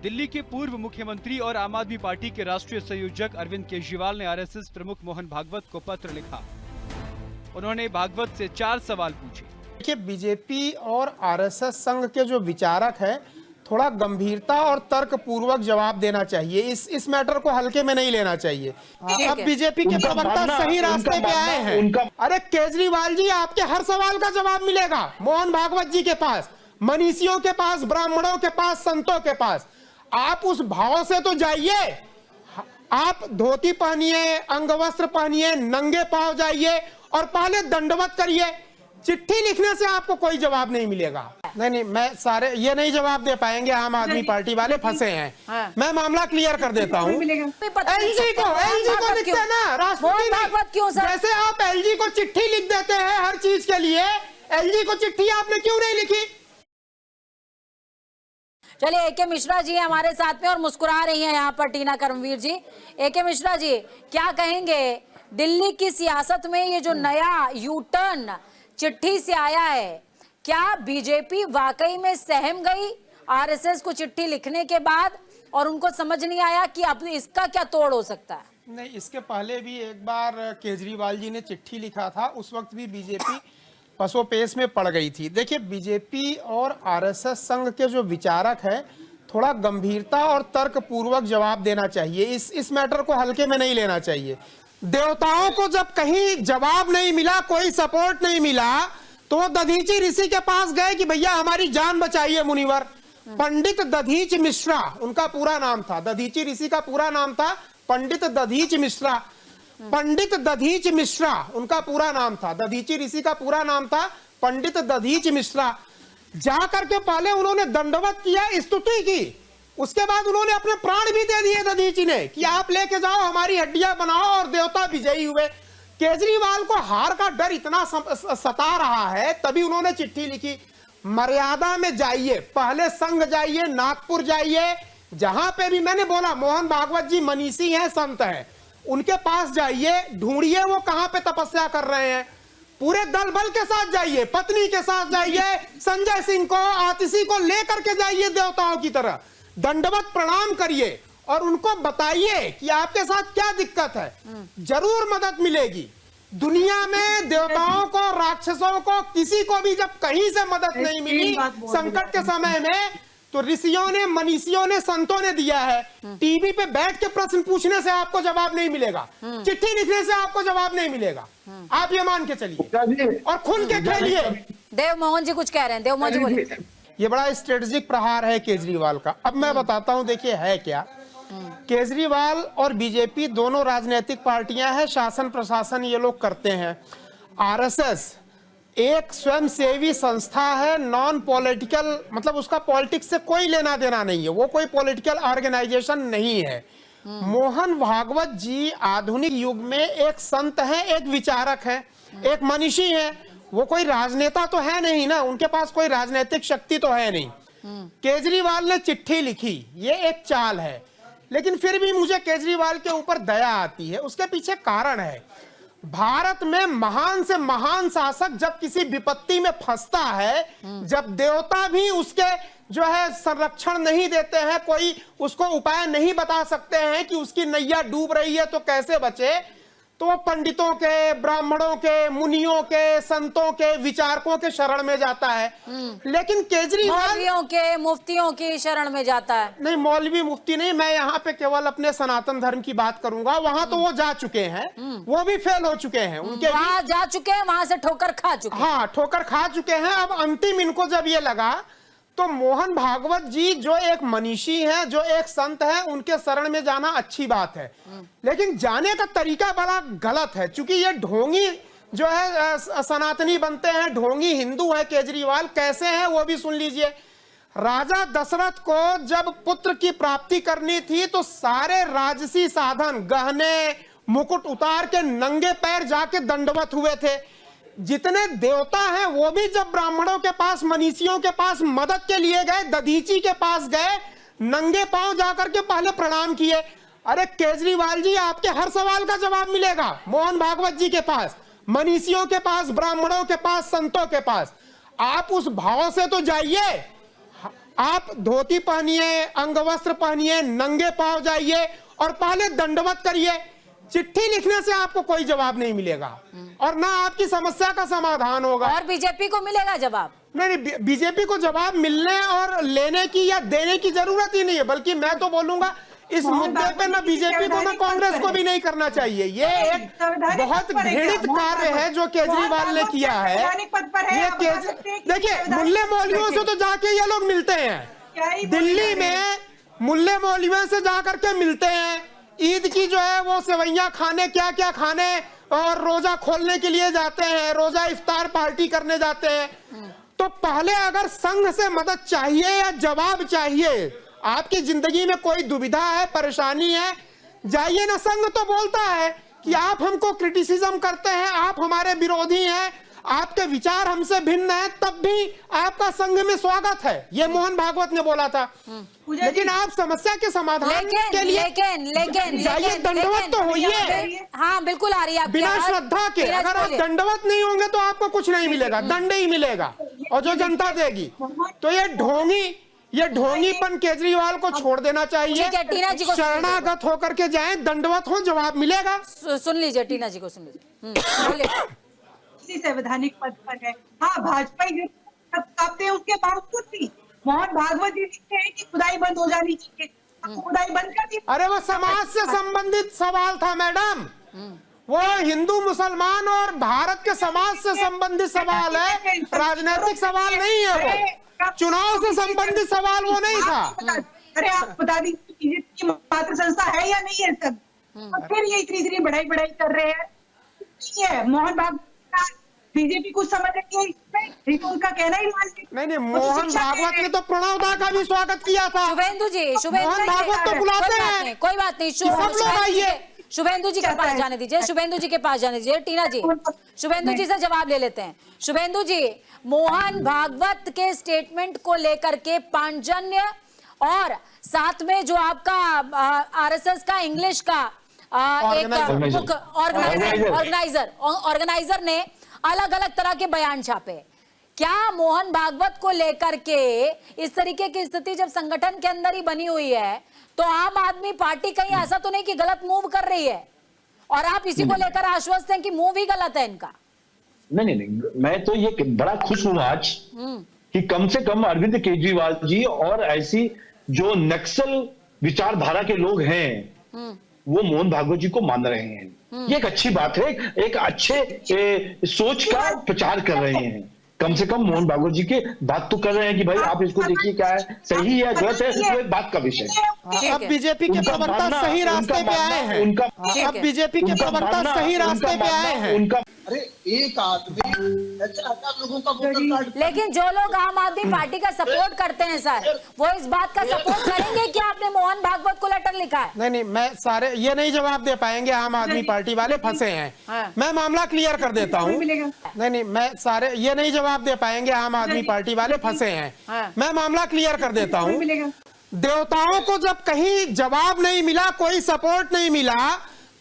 दिल्ली के पूर्व मुख्यमंत्री और आम आदमी पार्टी के राष्ट्रीय संयोजक अरविंद केजरीवाल ने आरएसएस प्रमुख मोहन भागवत को पत्र लिखा। उन्होंने भागवत से 4 सवाल पूछे। देखिए, बीजेपी और आरएसएस संघ के जो विचारक हैं, थोड़ा गंभीरता और तर्क पूर्वक जवाब देना चाहिए। इस मैटर को हल्के में नहीं लेना चाहिए। अब बीजेपी के प्रवक्ता सही रास्ते पे आए हैं। अरे केजरीवाल जी, आपके हर सवाल का जवाब मिलेगा मोहन भागवत जी के पास, मनीषियों के पास, ब्राह्मणों के पास, संतों के पास। आप उस भाव से तो जाइए। आप धोती पहनिए, अंगवस्त्र पहनिए, नंगे पांव जाइए और पहले दंडवत करिए। चिट्ठी लिखने से आपको कोई जवाब नहीं मिलेगा। नहीं, मैं सारे ये नहीं जवाब दे पाएंगे। आम आदमी पार्टी वाले फंसे हैं। हाँ। मैं मामला क्लियर कर देता हूँ। एलजी को लिखते हैं ना राष्ट्रपति, जैसे आप एलजी को चिट्ठी लिख देते हैं हर चीज के लिए, एलजी को चिट्ठी आपने क्यों नहीं लिखी? चलिए, एके मिश्रा जी हमारे साथ में और मुस्कुरा रही हैं यहाँ पर टीना कर्मवीर जी। एके मिश्रा जी, क्या कहेंगे दिल्ली की सियासत में ये जो नया यू टर्न चिट्ठी से आया है, क्या बीजेपी वाकई में सहम गई आरएसएस को चिट्ठी लिखने के बाद और उनको समझ नहीं आया कि अब इसका क्या तोड़ हो सकता है? नहीं, इसके पहले भी एक बार केजरीवाल जी ने चिट्ठी लिखा था, उस वक्त भी बीजेपी पसोपेश में पड़ गई थी। देखिए, बीजेपी और आरएसएस संघ के जो विचारक हैं, थोड़ा गंभीरता और तर्क पूर्वक जवाब देना चाहिए। इस मैटर को हल्के में नहीं लेना चाहिए। देवताओं को जब कहीं जवाब नहीं मिला, कोई सपोर्ट नहीं मिला, तो दधीची ऋषि के पास गए कि भैया हमारी जान बचाइए मुनिवर। पंडित दधीच मिश्रा उनका पूरा नाम था। दधीची ऋषि का पूरा नाम था पंडित दधीच मिश्रा। पंडित दधीच मिश्रा उनका पूरा नाम था। दधीची ऋषि का पूरा नाम था पंडित दधीच मिश्रा। जाकर के पहले उन्होंने दंडवत किया, स्तुति की, उसके बाद उन्होंने अपने प्राण भी दे दिए दधीची ने कि आप लेके जाओ, हमारी हड्डियां बनाओ, और देवता विजयी हुए। केजरीवाल को हार का डर इतना सता रहा है, तभी उन्होंने चिट्ठी लिखी। मर्यादा में जाइए, पहले संघ जाइए, नागपुर जाइए, जहां पे भी मैंने बोला मोहन भागवत जी मनीषी हैं, संत हैं, उनके पास जाइए, ढूंढिए वो कहां पे तपस्या कर रहे हैं। पूरे दल बल के साथ जाइए, पत्नी के साथ जाइए, संजय सिंह को, आतिशी को लेकर के जाइए, देवताओं की तरह दंडवत प्रणाम करिए और उनको बताइए कि आपके साथ क्या दिक्कत है। जरूर मदद मिलेगी। दुनिया में देवताओं को, राक्षसों को, किसी को भी जब कहीं से मदद नहीं मिली संकट के समय में, तो ऋषियों ने, मनीषियों ने, संतों ने दिया है। टीवी पे बैठ के प्रश्न पूछने से आपको जवाब नहीं मिलेगा, चिट्ठी लिखने से आपको जवाब नहीं मिलेगा। आप ये मान के चलिए और खुल के खेलिए। देव मोहन जी कुछ कह रहे हैं। देव मोहन जी बोलिए। ये बड़ा स्ट्रेटेजिक प्रहार है केजरीवाल का। अब मैं बताता हूं, देखिए है क्या। केजरीवाल और बीजेपी दोनों राजनीतिक पार्टियां हैं, शासन प्रशासन ये लोग करते हैं। आरएसएस एक स्वयंसेवी संस्था है, नॉन पॉलिटिकल, मतलब उसका पॉलिटिक्स से कोई लेना देना नहीं है, वो कोई पॉलिटिकल ऑर्गेनाइजेशन नहीं है। मोहन भागवत जी आधुनिक युग में एक संत हैं, एक विचारक हैं, एक मनीषी हैं। वो कोई राजनेता तो है नहीं ना, उनके पास कोई राजनीतिक शक्ति तो है नहीं। केजरीवाल ने चिट्ठी लिखी, ये एक चाल है, लेकिन फिर भी मुझे केजरीवाल के ऊपर दया आती है। उसके पीछे कारण है। भारत में महान से महान शासक जब किसी विपत्ति में फंसता है, जब देवता भी उसके जो है संरक्षण नहीं देते हैं, कोई उसको उपाय नहीं बता सकते हैं कि उसकी नैया डूब रही है तो कैसे बचे, तो वो पंडितों के, ब्राह्मणों के, मुनियों के, संतों के, विचारकों के शरण में जाता है। लेकिन केजरीवाल मौलवियों के, मुफ्तियों की शरण में जाता है। नहीं, मौलवी मुफ्ती नहीं, मैं यहाँ पे केवल अपने सनातन धर्म की बात करूंगा। वहां तो वो जा चुके हैं, वो भी फेल हो चुके हैं, उनके वहां जा चुके हैं, वहां से ठोकर खा चुके हैं। हाँ, ठोकर खा चुके हैं। अब अंतिम इनको जब ये लगा, तो मोहन भागवत जी जो एक मनीषी हैं, जो एक संत हैं, उनके शरण में जाना अच्छी बात है, लेकिन जाने का तरीका बड़ा गलत है। क्योंकि ये ढोंगी जो है सनातनी बनते हैं, ढोंगी हिंदू है केजरीवाल। कैसे हैं वो भी सुन लीजिए। राजा दशरथ को जब पुत्र की प्राप्ति करनी थी, तो सारे राजसी साधन, गहने, मुकुट उतार के नंगे पैर जाके दंडवत हुए थे। जितने देवता हैं वो भी जब ब्राह्मणों के पास, मनीषियों के पास मदद के लिए गए, दधीची के पास गए, नंगे पांव जाकर के पहले प्रणाम किए। अरे केजरीवाल जी, आपके हर सवाल का जवाब मिलेगा मोहन भागवत जी के पास, मनीषियों के पास, ब्राह्मणों के पास, संतों के पास। आप उस भाव से तो जाइए। आप धोती पहनिए, अंगवस्त्र पहनिए, नंगे पांव जाइए और पहले दंडवत करिए। चिट्ठी लिखने से आपको कोई जवाब नहीं मिलेगा और ना आपकी समस्या का समाधान होगा। और बीजेपी को मिलेगा जवाब? नहीं, बीजेपी को जवाब मिलने और लेने की या देने की जरूरत ही नहीं है, बल्कि मैं तो बोलूंगा इस मुद्दे पे ना बीजेपी को ना कांग्रेस को भी नहीं करना चाहिए। ये एक बहुत घृणित कार्य है जो केजरीवाल ने किया है। ये देखिए, मुल्ले मौलवियों से तो जाके ये लोग मिलते हैं, दिल्ली में मुल्ले मौलवियों से जाकर के मिलते हैं, ईद की जो है वो सेवैयां खाने, क्या क्या खाने, और रोजा खोलने के लिए जाते हैं, रोजा इफ्तार पार्टी करने जाते हैं। तो पहले अगर संघ से मदद चाहिए या जवाब चाहिए, आपकी जिंदगी में कोई दुविधा है, परेशानी है, जाइए ना। संघ तो बोलता है कि आप हमको क्रिटिसिज्म करते हैं, आप हमारे विरोधी हैं, आपके विचार हमसे भिन्न हैं, तब भी आपका संघ में स्वागत है, ये मोहन भागवत ने बोला था। लेकिन आप समस्या के समाधान के लिए जाइए, दंडवत तो होइए। हाँ बिल्कुल आ रही है बिना श्रद्धा के अगर आप दंडवत नहीं होंगे तो आपको कुछ नहीं मिलेगा, दंड ही मिलेगा और जो जनता देगी। तो ये ढोंगीपन केजरीवाल को छोड़ देना चाहिए, शरणागत होकर के जाएं, दंडवत हो, जवाब मिलेगा। सुन लीजिए, टीना जी को सुन लीजिए। संवैधानिक पद पर है। हाँ, भाजपा कांपते हैं, उसके बावजूद भी मोहन भागवत जी लिखते हैं कि खुदाई बंद हो जानी चाहिए, खुदाई बंद कर दी। अरे वो समाज से संबंधित सवाल था मैडम, वो हिंदू मुसलमान और भारत के समाज से संबंधित सवाल है, राजनीतिक सवाल नहीं है। वो चुनाव से संबंधित सवाल वो नहीं था। अरे आप बता दीजिए बीजेपी मात्र संस्था है या नहीं है सब, और फिर ये इतनी बढ़ाई कर रहे हैं। मोहन भागवत बीजेपी कुछ समझ रही है, उनका कहना ही नहीं, मोहन भागवत ने तो प्रणव दा का भी स्वागत किया था। शुभेंदु जी, मोहन भागवत तो बुलाते हैं, कोई बात नहीं, शुभेंदु जी के पास जाने दीजिए, शुभेंदु जी के पास जाने दीजिए। टीना जी, शुभेंदु जी से जवाब ले लेते हैं। शुभेंदु जी, मोहन भागवत के स्टेटमेंट को लेकर के पांचजन्य और साथ में जो आपका आरएसएस का इंग्लिश का एक ऑर्गेनाइजर ने अलग अलग तरह के बयान छापे, क्या मोहन भागवत को लेकर के इस तरीके की स्थिति जब संगठन के अंदर ही बनी हुई है तो आम आदमी पार्टी कहीं ऐसा तो नहीं कि गलत मूव कर रही है, और आप इसी को लेकर आश्वस्त हैं कि मूव ही गलत है इनका? नहीं, मैं तो ये बड़ा खुश हूं आज कि कम से कम अरविंद केजरीवाल जी और ऐसी जो नक्सल विचारधारा के लोग हैं वो मोहन भागवत जी को मान रहे हैं। ये एक अच्छी बात है, एक अच्छे सोच का प्रचार कर रहे हैं। कम से कम मोहन भागवत जी के बात तो कर रहे हैं कि भाई आप इसको देखिए क्या है, सही है गलत है, वो एक बात का विषय। अब बीजेपी के प्रवक्ता सही रास्ते पे आए हैं, अब बीजेपी के प्रवक्ता सही रास्ते पे आए हैं। उनका अरे एक आदमी लोगों का वोटर कार्ड, लेकिन जो लोग आम आदमी पार्टी का सपोर्ट करते हैं सर, वो इस बात का सपोर्ट करेंगे कि आपने मोहन भागवत को लेटर लिखा है? नहीं, मैं सारे ये नहीं जवाब दे पाएंगे, आम आदमी पार्टी वाले फंसे हैं। मैं मामला क्लियर कर देता हूँ। नहीं, मैं सारे ये नहीं जवाब दे पाएंगे, आम आदमी पार्टी वाले फंसे हैं। मैं मामला क्लियर कर देता हूँ। देवताओं को जब कहीं जवाब नहीं मिला, कोई सपोर्ट नहीं मिला,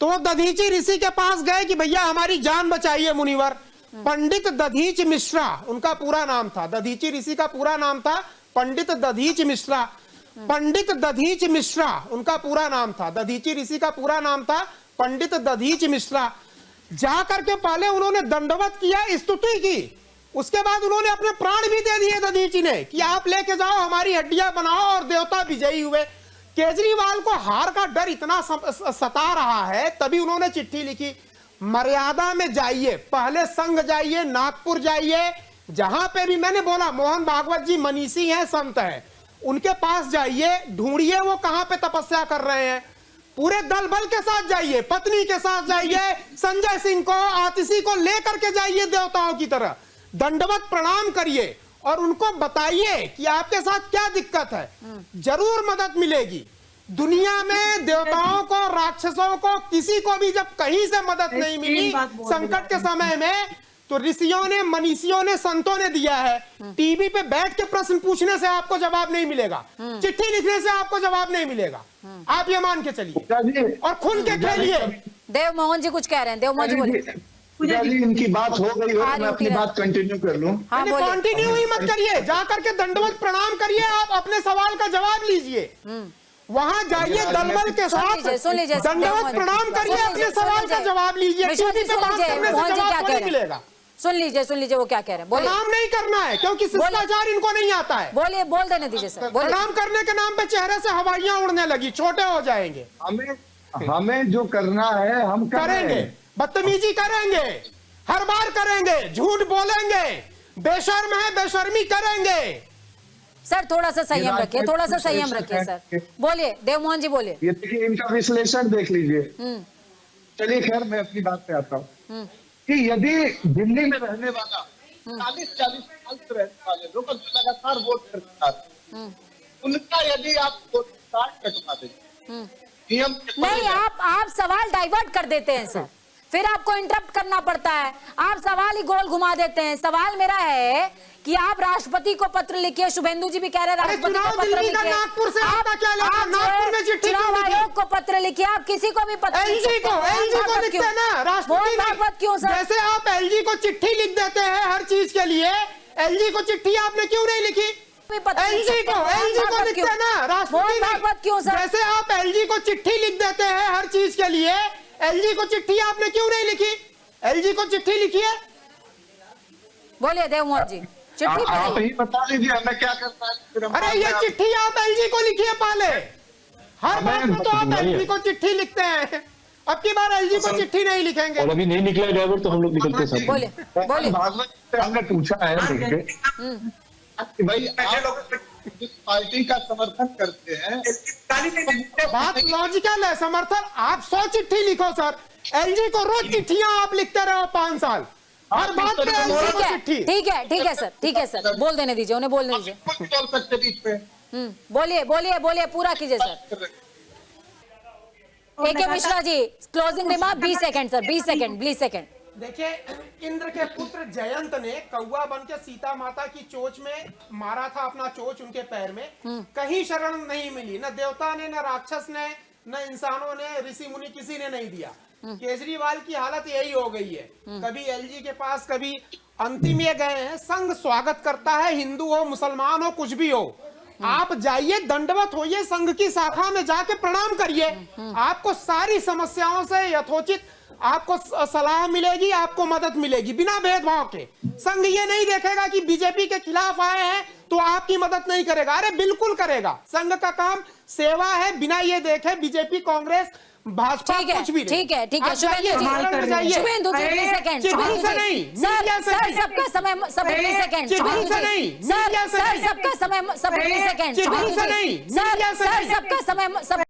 तो वो दधीची ऋषि के पास गए कि भैया हमारी जान बचाइए मुनिवर। पंडित दधीच मिश्रा उनका पूरा नाम था, दधीची ऋषि का पूरा नाम था पंडित दधीच मिश्रा। पंडित दधीच मिश्रा उनका पूरा नाम था, दधीची ऋषि का पूरा नाम था पंडित दधीच मिश्रा। जा करके पहले उन्होंने दंडवत किया, स्तुति की, उसके बाद उन्होंने अपने प्राण भी दे दिए दधीची ने कि आप लेके जाओ, हमारी हड्डियां बनाओ, और देवता विजयी हुए। केजरीवाल को हार का डर इतना सता रहा है, तभी उन्होंने चिट्ठी लिखी, मर्यादा में जाइए, पहले संघ जाइए, नागपुर जाइए, जहां पे भी मैंने बोला मोहन भागवत जी मनीषी हैं, संत हैं, उनके पास जाइए, ढूंढिए वो कहां पे तपस्या कर रहे हैं, पूरे दल बल के साथ जाइए, पत्नी के साथ जाइए, संजय सिंह को, आतिशी को लेकर के जाइए, देवताओं की तरह दंडवत प्रणाम करिए और उनको बताइए कि आपके साथ क्या दिक्कत है, जरूर मदद मिलेगी। दुनिया में देवताओं को, राक्षसों को, किसी को भी जब कहीं से मदद नहीं मिली संकट के समय में, तो ऋषियों ने, मनीषियों ने, संतों ने दिया है। टीवी पे बैठ के प्रश्न पूछने से आपको जवाब नहीं मिलेगा, चिट्ठी लिखने से आपको जवाब नहीं मिलेगा, आप ये मान के चलिए और खुल के खेलिए। देव मोहन जी कुछ कह रहे हैं, देव मोहन जी बोलिए। पूजा जी इनकी बात हो गई हो, मैं अपनी बात कंटिन्यू कर लूं। हाँ बोलिए। कंटिन्यू ही मत करिए, जा करके दंडवत प्रणाम करिए, आप अपने सवाल का जवाब लीजिए। वहां जाइए दलबल के साथ सुन लीजिए दंडवत प्रणाम करिए, अपने सवाल का जवाब लीजिए। मिश्रा जी टीवी पे सुन बात लीजिए, करने से मोहन जी जवाब क्या कह थोड़ी रहे मिलेगा। हैं, सुन लीजिए वो क्या कह रहे हैं, बोलिए प्रणाम नहीं करना है, क्योंकि शिष्टाचार इनको नहीं आता है। बोलिए, बोल देने दीजिए सर, बोलिए। प्रणाम करने के नाम पे चेहरे से हवाइयां उड़ने लगी, छोटे हो जाएंगे। हमें जो करना है हम करेंगे, बदतमीजी करेंगे, हर बार करेंगे, झूठ बोलेंगे, बेशर्म है बेशर्मी करेंगे। सर थोड़ा सा संयम रखिए, थोड़ा सा संयम रखिए सर। बोलिए देवमोहन जी, बोलिए। ये देखिए, इनका विश्लेषण देख लीजिए। चलिए खैर, मैं अपनी बात पे आता हूँ कि यदि दिल्ली में रहने वाला 40-40 साल से रहने वाले लोग लगातार वोट करते हैं, उनका यदि आप वोट कार्ड कटवा दें, नियम नहीं, आप सवाल डाइवर्ट कर देते हैं सर, फिर आपको इंटरप्ट करना पड़ता है, आप सवाल ही गोल घुमा देते हैं। सवाल मेरा है कि आप राष्ट्रपति को पत्र लिखिए, शुभेंदु जी भी कह रहे हैं राष्ट्रपति को पत्र लिखिए, नागपुर से आपका क्या लेना? नागपुर में चिट्ठी चुनाव आयोग को पत्र लिखिए, आप किसी को भी पत्र लिख एलजी सकते को हैं। लिखते हैं ना, राष्ट्रपति भागवत क्यों सर? जैसे आप एलजी को चिट्ठी लिख देते हैं हर चीज के लिए, एलजी को चिट्ठी आपने क्यों नहीं लिखी? एलजी को लिखते हैं ना, राष्ट्रपति भागवत क्यों सर? जैसे आप एलजी को चिट्ठी लिख देते हैं हर चीज के लिए, एलजी को चिट्ठी आपने क्यों नहीं लिखी? एलजी को चिट्ठी लिखिए। बोलिए देवमोहन जी, चिट्ठी आप ही बता दीजिए हमें क्या करना है। अरे ये चिट्ठी आप एलजी को लिखिए पहले, हर बात में तो आप एलजी को चिट्ठी लिखते हैं, अब की बार एलजी को चिट्ठी नहीं लिखेंगे। और अभी नहीं निकला ड्राइवर तो हम लोग निकलते सब। बोलिए भागवत से हमने पूछा है देखिए कि भाई आप जिस पार्टी का समर्थन करते हैं, बात लॉजिकल है, समर्थन आप 100 चिट्ठी लिखो सर, एलजी को रोज चिट्ठियां आप लिखते रहो 5 साल, हर बात पे एलजी को चिट्ठी। ठीक है सर, बोल देने दीजिए, उन्हें बोलने दीजिए। कुछ बोल सकते बीच में। बोलिए पूरा कीजिए sir. A K Mishra ji, closing remark 20 second sir, 20 second. देखिए, इंद्र के पुत्र जयंत ने कौवा बन के सीता माता की चोंच में मारा था अपना चोंच उनके पैर में, कहीं शरण नहीं मिली, न देवता ने, न राक्षस ने, न इंसानों ने, ऋषि मुनि किसी ने नहीं दिया। केजरीवाल की हालत यही हो गई है, कभी एलजी के पास, कभी अंतिम ये गए हैं। संघ स्वागत करता है, हिंदू हो मुसलमान हो कुछ भी हो, आप जाइए दंडवत होइए, संघ की शाखा में जाके प्रणाम करिए, आपको सारी समस्याओं से यथोचित आपको सलाह मिलेगी, आपको मदद मिलेगी बिना भेदभाव के। संघ ये नहीं देखेगा कि बीजेपी के खिलाफ आए हैं तो आपकी मदद नहीं करेगा, अरे बिल्कुल करेगा। संघ का काम सेवा है, बिना ये देखे बीजेपी कांग्रेस भाजपा कुछ भी नहीं। ठीक है शुभेंदु जी 20 सेकंड, सर सबका समय सब 20 सेकंड, सर सबका समय सब 20 सेकंड, सर सबका समय सब